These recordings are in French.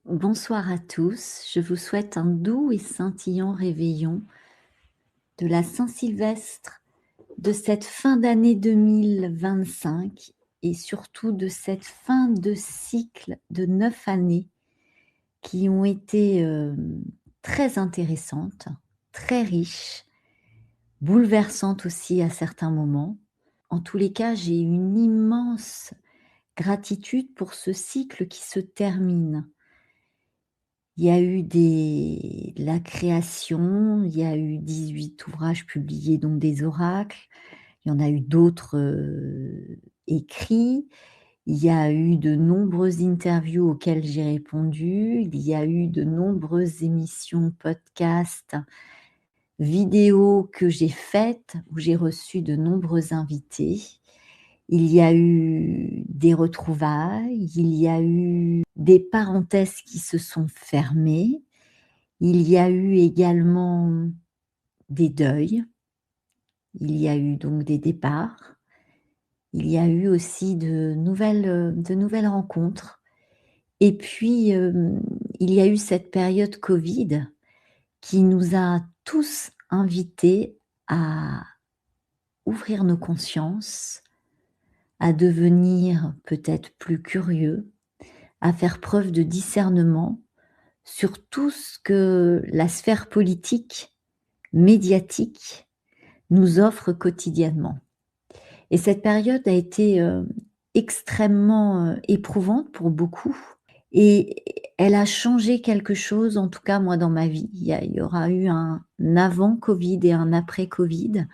Bonsoir à tous, je vous souhaite un doux et scintillant réveillon de la Saint-Sylvestre, de cette fin d'année 2025 et surtout de cette fin de cycle de 9 années qui ont été très intéressantes, très riches, bouleversantes aussi à certains moments. En tous les cas, j'ai une immense gratitude pour ce cycle qui se termine. Il y a eu la création, il y a eu 18 ouvrages publiés, donc des oracles. Il y en a eu d'autres, écrits. Il y a eu de nombreuses interviews auxquelles j'ai répondu. Il y a eu de nombreuses émissions, podcasts, vidéos que j'ai faites, où j'ai reçu de nombreux invités. Il y a eu des retrouvailles, il y a eu des parenthèses qui se sont fermées. Il y a eu également des deuils, il y a eu donc des départs, il y a eu aussi de nouvelles rencontres et puis, il y a eu cette période Covid qui nous a tous invités à ouvrir nos consciences, à devenir peut-être plus curieux, à faire preuve de discernement sur tout ce que la sphère politique, médiatique nous offre quotidiennement. Et cette période a été extrêmement éprouvante pour beaucoup et elle a changé quelque chose, en tout cas moi dans ma vie. Il y aura eu un avant Covid et un après Covid.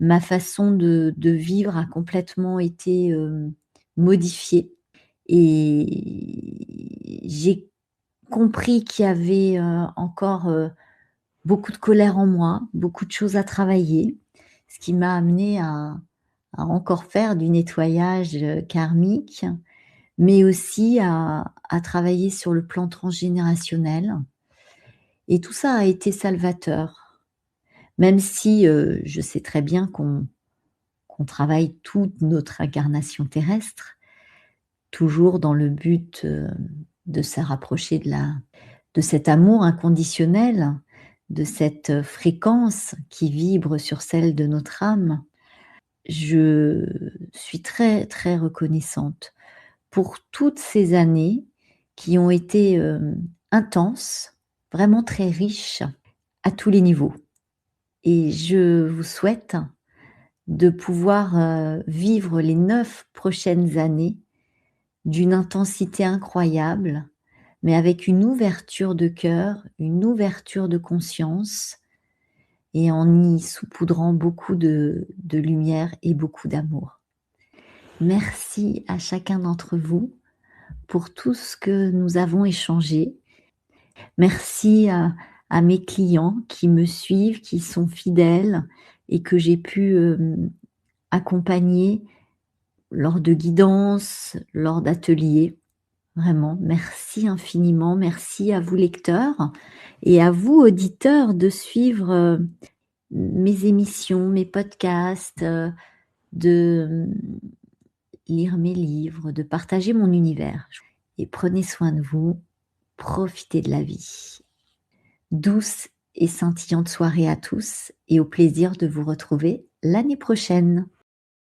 Ma façon de vivre a complètement été modifiée et j'ai compris qu'il y avait encore beaucoup de colère en moi, beaucoup de choses à travailler, ce qui m'a amenée à encore faire du nettoyage, karmique, mais aussi à travailler sur le plan transgénérationnel et tout ça a été salvateur. Même si, je sais très bien qu'on travaille toute notre incarnation terrestre, toujours dans le but, de se rapprocher de cet amour inconditionnel, de cette fréquence qui vibre sur celle de notre âme. Je suis très, très reconnaissante pour toutes ces années qui ont été, intenses, vraiment très riches à tous les niveaux et je vous souhaite de pouvoir, vivre les 9 prochaines années d'une intensité incroyable, mais avec une ouverture de cœur, une ouverture de conscience et en y saupoudrant beaucoup de lumière et beaucoup d'amour. Merci à chacun d'entre vous pour tout ce que nous avons échangé. Merci à mes clients qui me suivent, qui sont fidèles et que j'ai pu, accompagner lors de guidances, lors d'ateliers. Vraiment, merci infiniment. Merci à vous lecteurs et à vous auditeurs de suivre, mes émissions, mes podcasts, de lire mes livres, de partager mon univers et prenez soin de vous, profitez de la vie. Douce et scintillante soirée à tous et au plaisir de vous retrouver l'année prochaine.